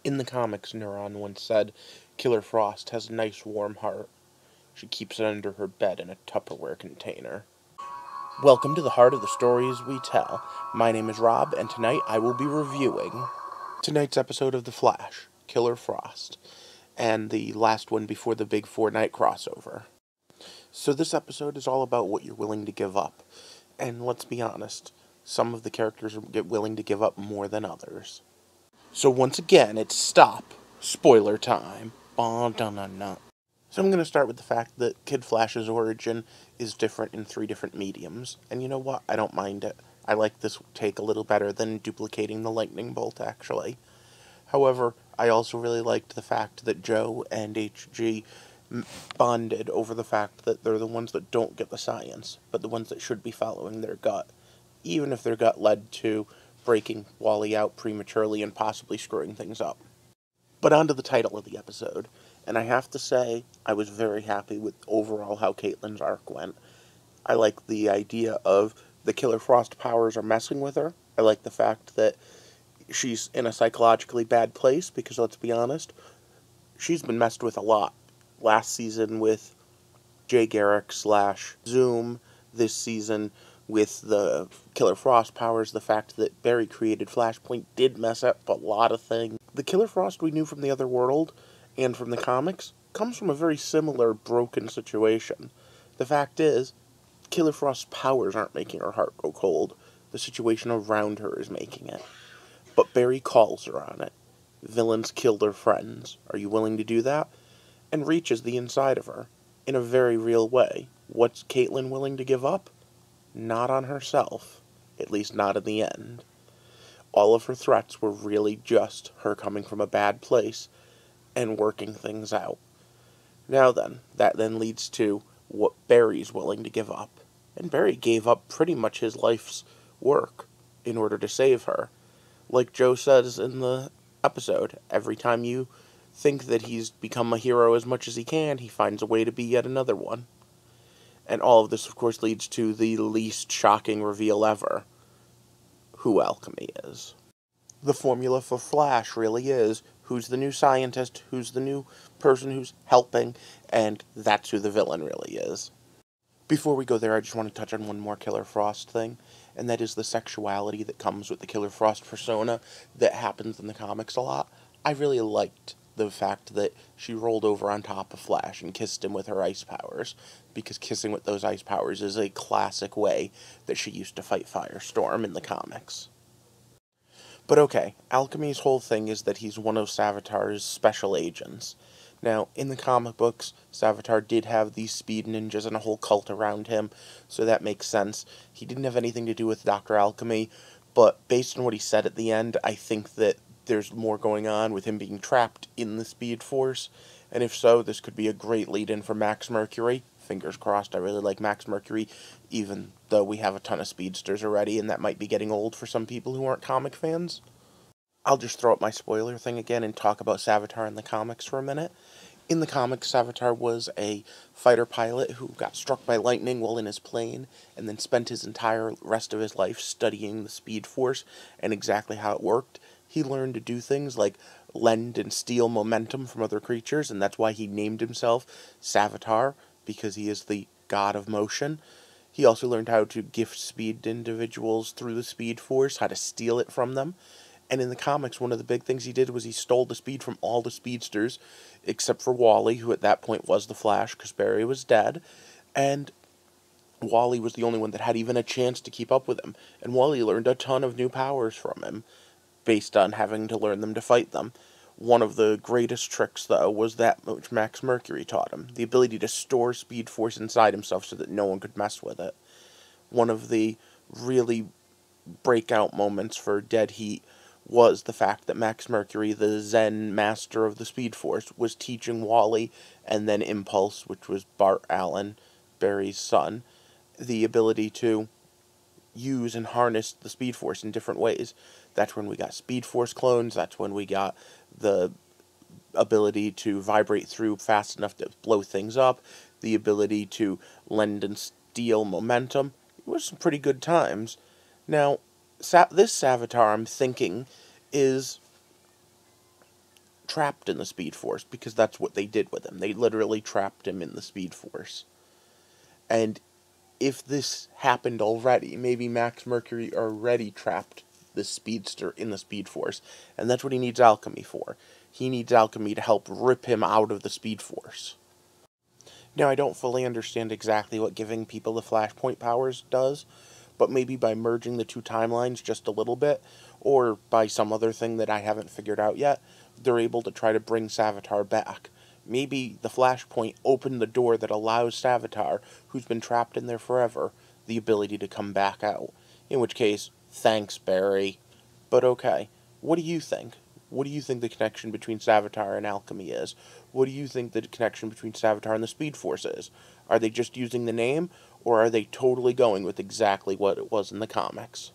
In the comics, Neuron once said, Killer Frost has a nice warm heart. She keeps it under her bed in a Tupperware container. Welcome to the heart of the stories we tell. My name is Rob, and tonight I will be reviewing tonight's episode of The Flash, Killer Frost, and the last one before the big Fortnite crossover. So this episode is all about what you're willing to give up. And let's be honest, some of the characters get willing to give up more than others. So once again, it's stop. Spoiler time. So I'm going to start with the fact that Kid Flash's origin is different in 3 different mediums. And you know what? I don't mind it. I like this take a little better than duplicating the lightning bolt, actually. However, I also really liked the fact that Joe and HG bonded over the fact that they're the ones that don't get the science, but the ones that should be following their gut, even if their gut led to breaking Wally out prematurely and possibly screwing things up. But on to the title of the episode, and I have to say, I was very happy with overall how Caitlin's arc went. I like the idea of the Killer Frost powers are messing with her. I like the fact that she's in a psychologically bad place, because let's be honest, she's been messed with a lot. Last season with Jay Garrick / Zoom, this season with the Killer Frost powers, the fact that Barry created Flashpoint did mess up a lot of things. The Killer Frost we knew from the other world and from the comics comes from a very similar broken situation. The fact is, Killer Frost's powers aren't making her heart go cold. The situation around her is making it. But Barry calls her on it. Villains kill their friends. Are you willing to do that? And reaches the inside of her in a very real way. What's Caitlin willing to give up? Not on herself, at least not in the end. All of her threats were really just her coming from a bad place and working things out. Now then, that then leads to what Barry's willing to give up. And Barry gave up pretty much his life's work in order to save her. Like Joe says in the episode, every time you think that he's become a hero as much as he can, he finds a way to be yet another one. And all of this, of course, leads to the least shocking reveal ever: who Alchemy is. The formula for Flash really is, who's the new scientist, who's the new person who's helping, and that's who the villain really is. Before we go there, I just want to touch on one more Killer Frost thing, and that is the sexuality that comes with the Killer Frost persona that happens in the comics a lot. I really liked the fact that she rolled over on top of Flash and kissed him with her ice powers, because kissing with those ice powers is a classic way that she used to fight Firestorm in the comics. But okay, Alchemy's whole thing is that he's one of Savitar's special agents. Now, in the comic books, Savitar did have these speed ninjas and a whole cult around him, so that makes sense. He didn't have anything to do with Dr. Alchemy, but based on what he said at the end, I think that there's more going on with him being trapped in the Speed Force, and if so, this could be a great lead-in for Max Mercury. Fingers crossed, I really like Max Mercury, even though we have a ton of speedsters already, and that might be getting old for some people who aren't comic fans. I'll just throw up my spoiler thing again and talk about Savitar in the comics for a minute. In the comics, Savitar was a fighter pilot who got struck by lightning while in his plane, and then spent his entire rest of his life studying the Speed Force and exactly how it worked. He learned to do things like lend and steal momentum from other creatures, and that's why he named himself Savitar, because he is the god of motion. He also learned how to gift speed to individuals through the Speed Force, how to steal it from them. And in the comics, one of the big things he did was he stole the speed from all the speedsters, except for Wally, who at that point was the Flash, because Barry was dead. And Wally was the only one that had even a chance to keep up with him. And Wally learned a ton of new powers from him, based on having to learn them to fight them. One of the greatest tricks, though, was that which Max Mercury taught him, the ability to store Speed Force inside himself so that no one could mess with it. One of the really breakout moments for Dead Heat was the fact that Max Mercury, the Zen master of the Speed Force, was teaching Wally and then Impulse, which was Bart Allen, Barry's son, the ability to use and harness the Speed Force in different ways. That's when we got Speed Force clones, that's when we got the ability to vibrate through fast enough to blow things up, the ability to lend and steal momentum. It was some pretty good times. Now, this Savitar, I'm thinking, is trapped in the Speed Force, because that's what they did with him. They literally trapped him in the Speed Force. And if this happened already, maybe Max Mercury already trapped the speedster in the Speed Force, and that's what he needs Alchemy for. He needs Alchemy to help rip him out of the Speed Force. Now, I don't fully understand exactly what giving people the Flashpoint powers does, but maybe by merging the two timelines just a little bit, or by some other thing that I haven't figured out yet, they're able to try to bring Savitar back. Maybe the Flashpoint opened the door that allows Savitar, who's been trapped in there forever, the ability to come back out. In which case, thanks, Barry. But okay, what do you think? What do you think the connection between Savitar and Alchemy is? What do you think the connection between Savitar and the Speed Force is? Are they just using the name, or are they totally going with exactly what it was in the comics?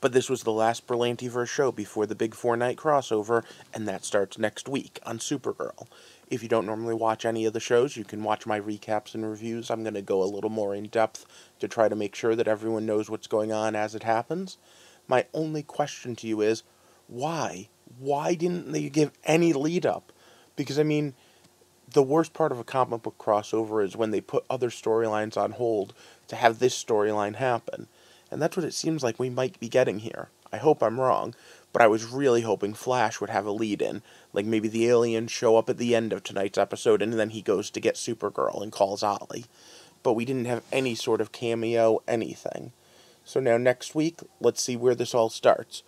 But this was the last Berlantiverse show before the big 4-night crossover, and that starts next week on Supergirl. If you don't normally watch any of the shows, you can watch my recaps and reviews. I'm going to go a little more in depth to try to make sure that everyone knows what's going on as it happens. My only question to you is, why? Why didn't they give any lead up? Because, I mean, the worst part of a comic book crossover is when they put other storylines on hold to have this storyline happen. And that's what it seems like we might be getting here. I hope I'm wrong, but I was really hoping Flash would have a lead-in. Like maybe the aliens show up at the end of tonight's episode and then he goes to get Supergirl and calls Ollie. But we didn't have any sort of cameo, anything. So now next week, let's see where this all starts.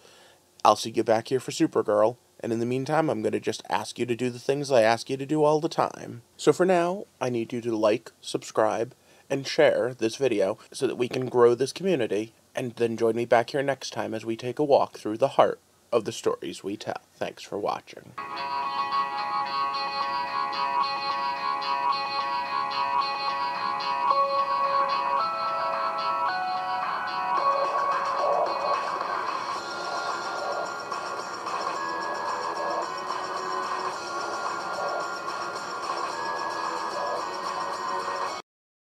I'll see you back here for Supergirl, and in the meantime, I'm going to just ask you to do the things I ask you to do all the time. So for now, I need you to like, subscribe, and share this video so that we can grow this community, and then join me back here next time as we take a walk through the heart of the stories we tell. Thanks for watching.